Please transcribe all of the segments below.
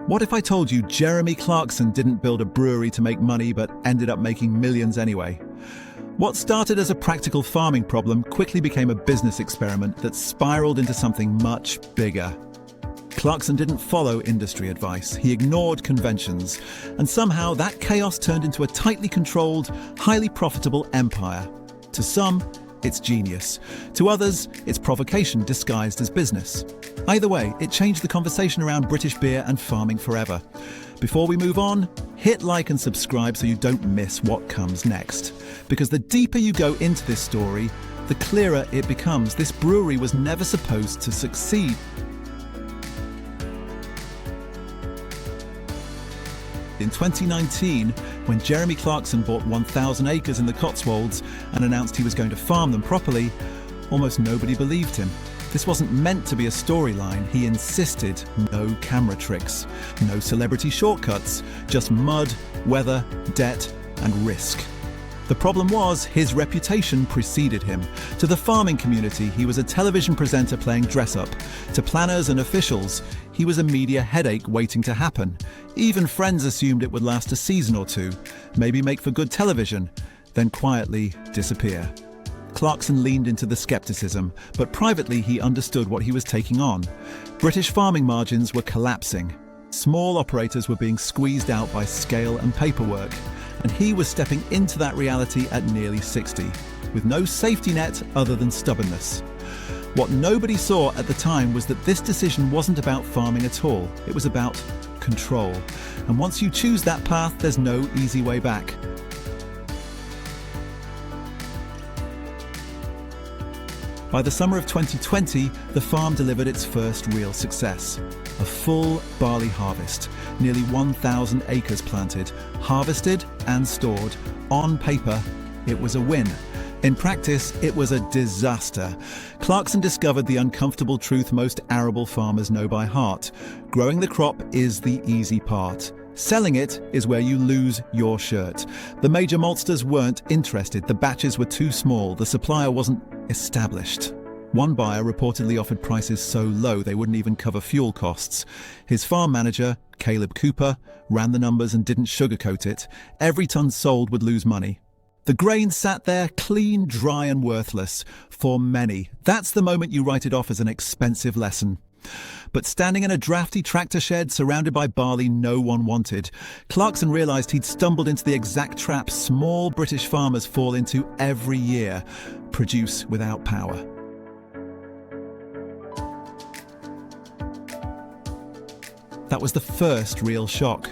What if I told you Jeremy Clarkson didn't build a brewery to make money but ended up making millions anyway? What started as a practical farming problem quickly became a business experiment that spiraled into something much bigger. Clarkson didn't follow industry advice, he ignored conventions, and somehow that chaos turned into a tightly controlled, highly profitable empire. To some, it's genius. To others, it's provocation disguised as business. Either way, it changed the conversation around British beer and farming forever. Before we move on, hit like and subscribe so you don't miss what comes next. Because the deeper you go into this story, the clearer it becomes. This brewery was never supposed to succeed. In 2019, when Jeremy Clarkson bought 1,000 acres in the Cotswolds and announced he was going to farm them properly, almost nobody believed him. This wasn't meant to be a storyline. He insisted no camera tricks, no celebrity shortcuts, just mud, weather, debt, and risk. The problem was, his reputation preceded him. To the farming community, he was a television presenter playing dress-up. To planners and officials, he was a media headache waiting to happen. Even friends assumed it would last a season or two, maybe make for good television, then quietly disappear. Clarkson leaned into the scepticism, but privately he understood what he was taking on. British farming margins were collapsing. Small operators were being squeezed out by scale and paperwork. And he was stepping into that reality at nearly 60, with no safety net other than stubbornness. What nobody saw at the time was that this decision wasn't about farming at all. It was about control. And once you choose that path, there's no easy way back. By the summer of 2020, the farm delivered its first real success. A full barley harvest, nearly 1,000 acres planted, harvested and stored. On paper, it was a win. In practice, it was a disaster. Clarkson discovered the uncomfortable truth most arable farmers know by heart. Growing the crop is the easy part. Selling it is where you lose your shirt. The major maltsters weren't interested. The batches were too small. The supplier wasn't established. One buyer reportedly offered prices so low they wouldn't even cover fuel costs. His farm manager, Caleb Cooper, ran the numbers and didn't sugarcoat it. Every ton sold would lose money. The grain sat there clean, dry and worthless. For many, that's the moment you write it off as an expensive lesson. But standing in a drafty tractor shed surrounded by barley no one wanted, Clarkson realised he'd stumbled into the exact trap small British farmers fall into every year: produce without power. That was the first real shock.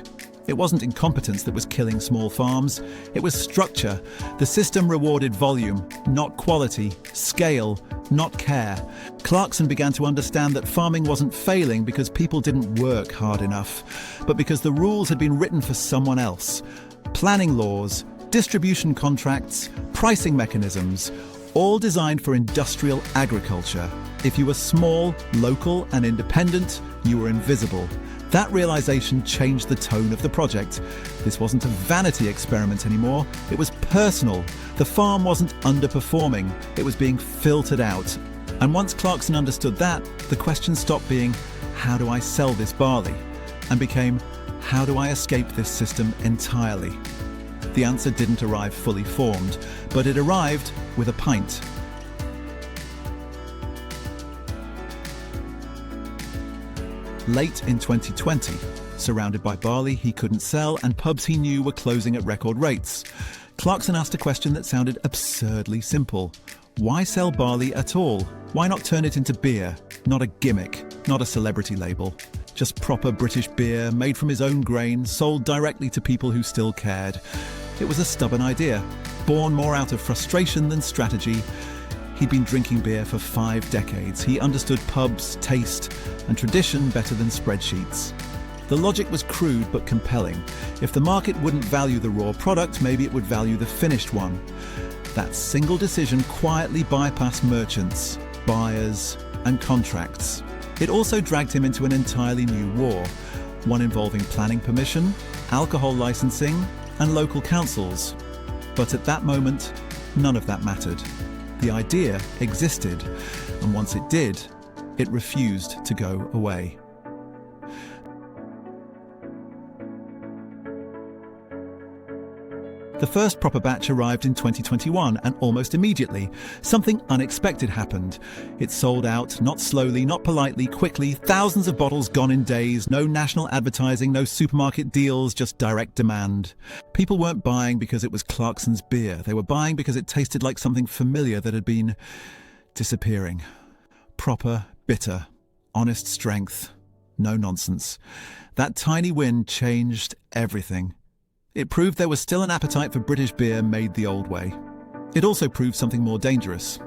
It wasn't incompetence that was killing small farms, it was structure. The system rewarded volume, not quality, scale, not care. Clarkson began to understand that farming wasn't failing because people didn't work hard enough, but because the rules had been written for someone else. Planning laws, distribution contracts, pricing mechanisms, all designed for industrial agriculture. If you were small, local and independent, you were invisible. That realization changed the tone of the project. This wasn't a vanity experiment anymore, it was personal. The farm wasn't underperforming, it was being filtered out. And once Clarkson understood that, the question stopped being, how do I sell this barley? And became, how do I escape this system entirely? The answer didn't arrive fully formed, but it arrived with a pint. Late in 2020, surrounded by barley he couldn't sell and pubs he knew were closing at record rates, Clarkson asked a question that sounded absurdly simple. Why sell barley at all? Why not turn it into beer? Not a gimmick, not a celebrity label. Just proper British beer, made from his own grain, sold directly to people who still cared. It was a stubborn idea, born more out of frustration than strategy. He'd been drinking beer for 5 decades. He understood pubs, taste, and tradition better than spreadsheets. The logic was crude but compelling. If the market wouldn't value the raw product, maybe it would value the finished one. That single decision quietly bypassed merchants, buyers, and contracts. It also dragged him into an entirely new war, one involving planning permission, alcohol licensing, and local councils. But at that moment, none of that mattered. The idea existed, and once it did, it refused to go away. The first proper batch arrived in 2021, and almost immediately, something unexpected happened. It sold out, not slowly, not politely, quickly, thousands of bottles gone in days, no national advertising, no supermarket deals, just direct demand. People weren't buying because it was Clarkson's beer. They were buying because it tasted like something familiar that had been disappearing. Proper, bitter, honest strength. No nonsense. That tiny win changed everything. It proved there was still an appetite for British beer made the old way. It also proved something more dangerous,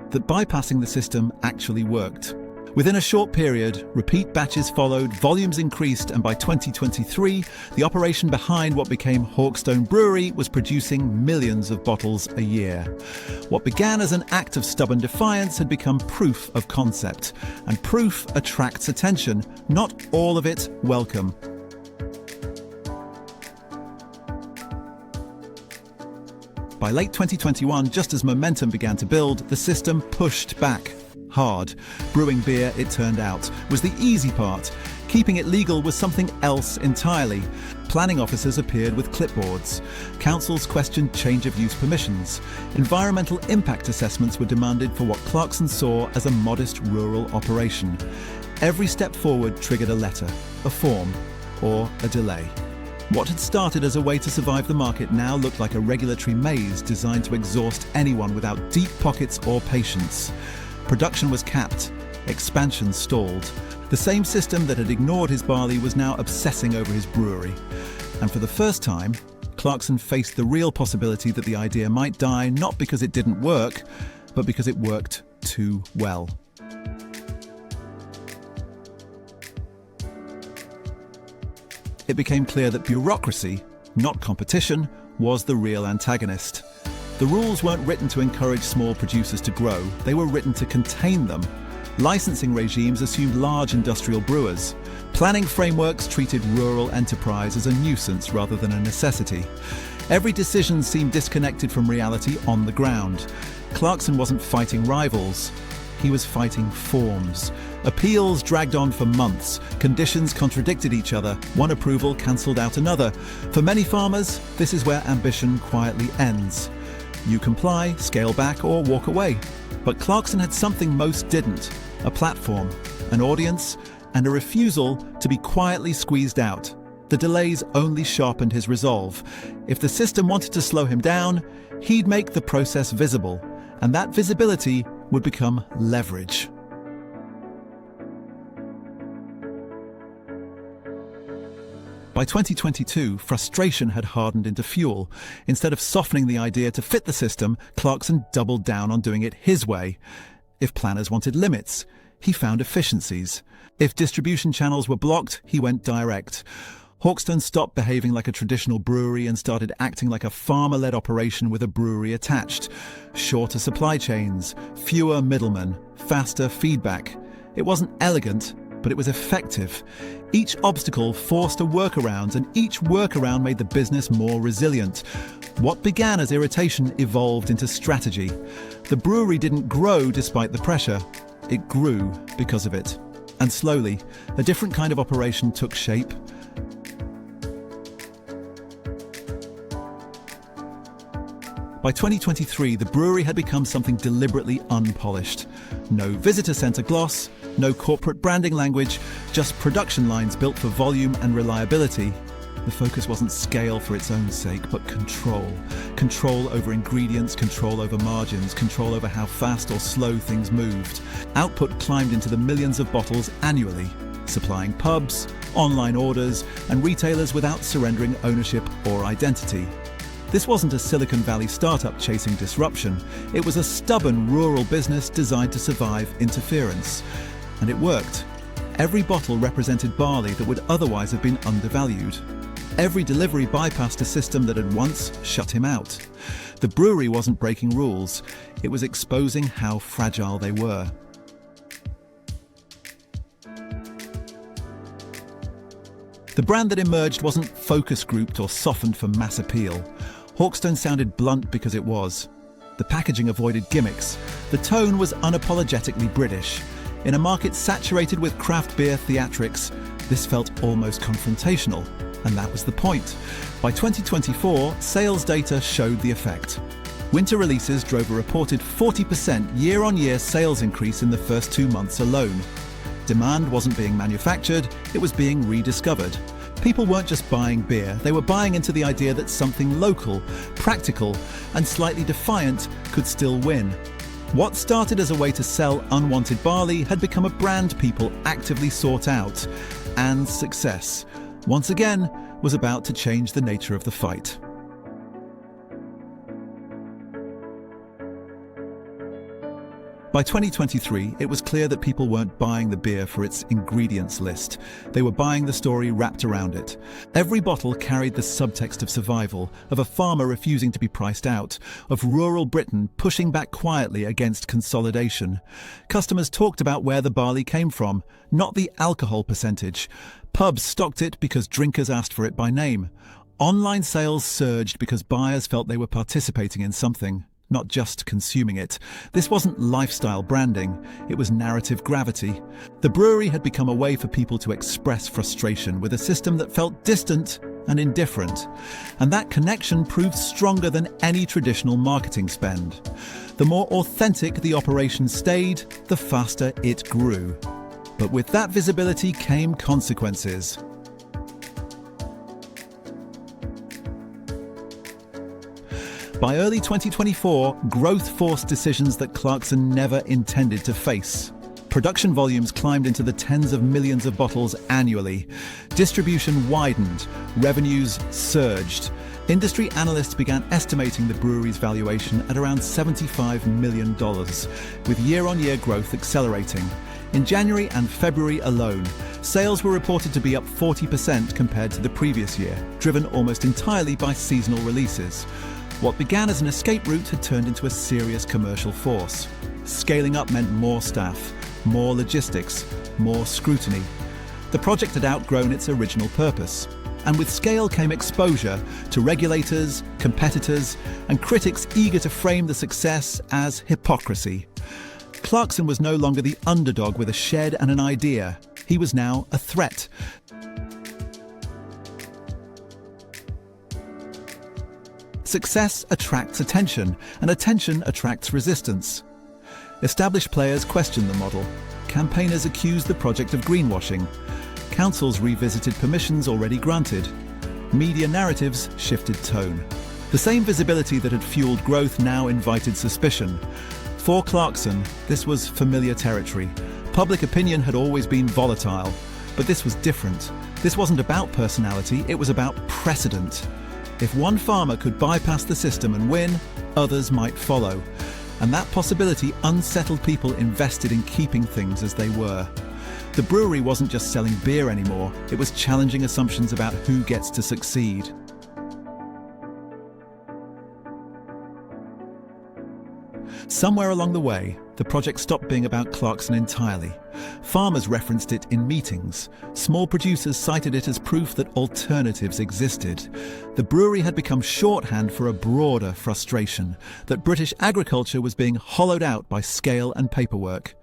that bypassing the system actually worked. Within a short period, repeat batches followed, volumes increased, and by 2023, the operation behind what became Hawkstone Brewery was producing millions of bottles a year. What began as an act of stubborn defiance had become proof of concept, and proof attracts attention, not all of it welcome. By late 2021, just as momentum began to build, the system pushed back hard. Brewing beer, it turned out, was the easy part. Keeping it legal was something else entirely. Planning officers appeared with clipboards. Councils questioned change of use permissions. Environmental impact assessments were demanded for what Clarkson saw as a modest rural operation. Every step forward triggered a letter, a form, or a delay. What had started as a way to survive the market now looked like a regulatory maze designed to exhaust anyone without deep pockets or patience. Production was capped, expansion stalled. The same system that had ignored his barley was now obsessing over his brewery. And for the first time, Clarkson faced the real possibility that the idea might die not because it didn't work, but because it worked too well. It became clear that bureaucracy, not competition, was the real antagonist. The rules weren't written to encourage small producers to grow, they were written to contain them. Licensing regimes assumed large industrial brewers. Planning frameworks treated rural enterprise as a nuisance rather than a necessity. Every decision seemed disconnected from reality on the ground. Clarkson wasn't fighting rivals. He was fighting forms. Appeals dragged on for months. Conditions contradicted each other. One approval cancelled out another. For many farmers, this is where ambition quietly ends. You comply, scale back, or walk away. But Clarkson had something most didn't: a platform, an audience, and a refusal to be quietly squeezed out. The delays only sharpened his resolve. If the system wanted to slow him down, he'd make the process visible, and that visibility would become leverage. By 2022, frustration had hardened into fuel. Instead of softening the idea to fit the system, Clarkson doubled down on doing it his way. If planners wanted limits, he found efficiencies. If distribution channels were blocked, he went direct. Hawkstone stopped behaving like a traditional brewery and started acting like a farmer-led operation with a brewery attached. Shorter supply chains, fewer middlemen, faster feedback. It wasn't elegant, but it was effective. Each obstacle forced a workaround, and each workaround made the business more resilient. What began as irritation evolved into strategy. The brewery didn't grow despite the pressure. It grew because of it. And slowly, a different kind of operation took shape. By 2023, the brewery had become something deliberately unpolished. No visitor centre gloss, no corporate branding language, just production lines built for volume and reliability. The focus wasn't scale for its own sake, but control. Control over ingredients, control over margins, control over how fast or slow things moved. Output climbed into the millions of bottles annually, supplying pubs, online orders, and retailers without surrendering ownership or identity. This wasn't a Silicon Valley startup chasing disruption. It was a stubborn rural business designed to survive interference. And it worked. Every bottle represented barley that would otherwise have been undervalued. Every delivery bypassed a system that had once shut him out. The brewery wasn't breaking rules. It was exposing how fragile they were. The brand that emerged wasn't focus grouped or softened for mass appeal. Hawkstone sounded blunt because it was. The packaging avoided gimmicks. The tone was unapologetically British. In a market saturated with craft beer theatrics, this felt almost confrontational. And that was the point. By 2024, sales data showed the effect. Winter releases drove a reported 40% year-on-year sales increase in the first 2 months alone. Demand wasn't being manufactured, it was being rediscovered. People weren't just buying beer, they were buying into the idea that something local, practical, and slightly defiant could still win. What started as a way to sell unwanted barley had become a brand people actively sought out. And success, once again, was about to change the nature of the fight. By 2023, it was clear that people weren't buying the beer for its ingredients list. They were buying the story wrapped around it. Every bottle carried the subtext of survival, of a farmer refusing to be priced out, of rural Britain pushing back quietly against consolidation. Customers talked about where the barley came from, not the alcohol percentage. Pubs stocked it because drinkers asked for it by name. Online sales surged because buyers felt they were participating in something, not just consuming it. This wasn't lifestyle branding, it was narrative gravity. The brewery had become a way for people to express frustration with a system that felt distant and indifferent. And that connection proved stronger than any traditional marketing spend. The more authentic the operation stayed, the faster it grew. But with that visibility came consequences. By early 2024, growth forced decisions that Clarkson never intended to face. Production volumes climbed into the tens of millions of bottles annually. Distribution widened, revenues surged. Industry analysts began estimating the brewery's valuation at around $75 million, with year-on-year growth accelerating. In January and February alone, sales were reported to be up 40% compared to the previous year, driven almost entirely by seasonal releases. What began as an escape route had turned into a serious commercial force. Scaling up meant more staff, more logistics, more scrutiny. The project had outgrown its original purpose. And with scale came exposure to regulators, competitors, and critics eager to frame the success as hypocrisy. Clarkson was no longer the underdog with a shed and an idea. He was now a threat. Success attracts attention, and attention attracts resistance. Established players questioned the model. Campaigners accused the project of greenwashing. Councils revisited permissions already granted. Media narratives shifted tone. The same visibility that had fueled growth now invited suspicion. For Clarkson, this was familiar territory. Public opinion had always been volatile, but this was different. This wasn't about personality, it was about precedent. If one farmer could bypass the system and win, others might follow. And that possibility unsettled people invested in keeping things as they were. The brewery wasn't just selling beer anymore, it was challenging assumptions about who gets to succeed. Somewhere along the way, the project stopped being about Clarkson entirely. Farmers referenced it in meetings. Small producers cited it as proof that alternatives existed. The brewery had become shorthand for a broader frustration, that British agriculture was being hollowed out by scale and paperwork.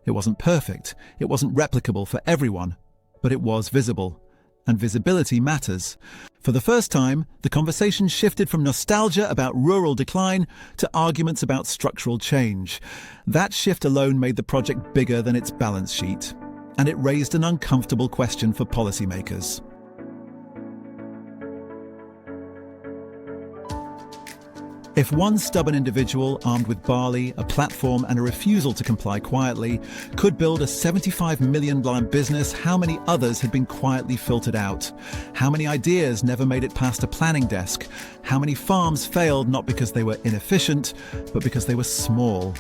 It wasn't perfect, it wasn't replicable for everyone, but it was visible. And visibility matters. For the first time, the conversation shifted from nostalgia about rural decline to arguments about structural change. That shift alone made the project bigger than its balance sheet, and it raised an uncomfortable question for policymakers. If one stubborn individual, armed with barley, a platform and a refusal to comply quietly, could build a $75 million business, how many others had been quietly filtered out? How many ideas never made it past a planning desk? How many farms failed not because they were inefficient, but because they were small?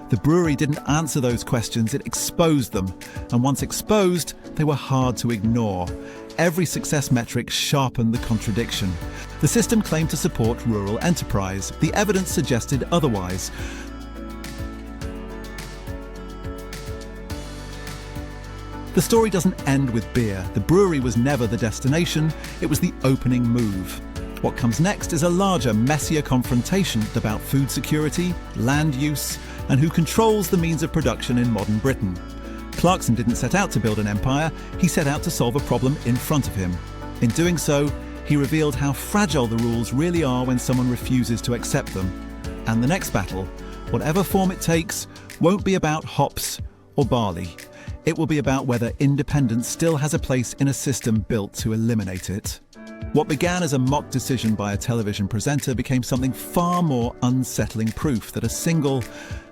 The brewery didn't answer those questions, it exposed them. And once exposed, they were hard to ignore. Every success metric sharpened the contradiction. The system claimed to support rural enterprise. The evidence suggested otherwise. The story doesn't end with beer. The brewery was never the destination, it was the opening move. What comes next is a larger, messier confrontation about food security, land use, and who controls the means of production in modern Britain. Clarkson didn't set out to build an empire, he set out to solve a problem in front of him. In doing so, he revealed how fragile the rules really are when someone refuses to accept them. And the next battle, whatever form it takes, won't be about hops or barley. It will be about whether independence still has a place in a system built to eliminate it. What began as a mock decision by a television presenter became something far more unsettling proof that a single,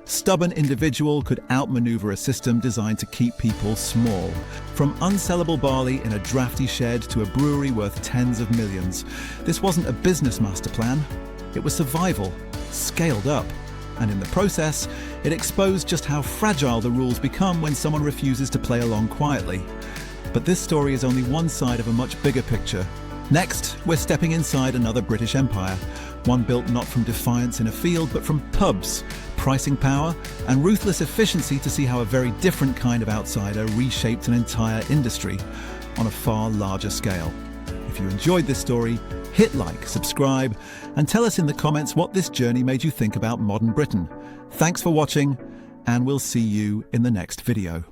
stubborn individual could outmaneuver a system designed to keep people small. From unsellable barley in a drafty shed to a brewery worth tens of millions, this wasn't a business master plan. It was survival, scaled up. And in the process, it exposed just how fragile the rules become when someone refuses to play along quietly. But this story is only one side of a much bigger picture. Next, we're stepping inside another British empire, one built not from defiance in a field, but from pubs, pricing power, and ruthless efficiency to see how a very different kind of outsider reshaped an entire industry on a far larger scale. If you enjoyed this story, hit like, subscribe, and tell us in the comments what this journey made you think about modern Britain. Thanks for watching, and we'll see you in the next video.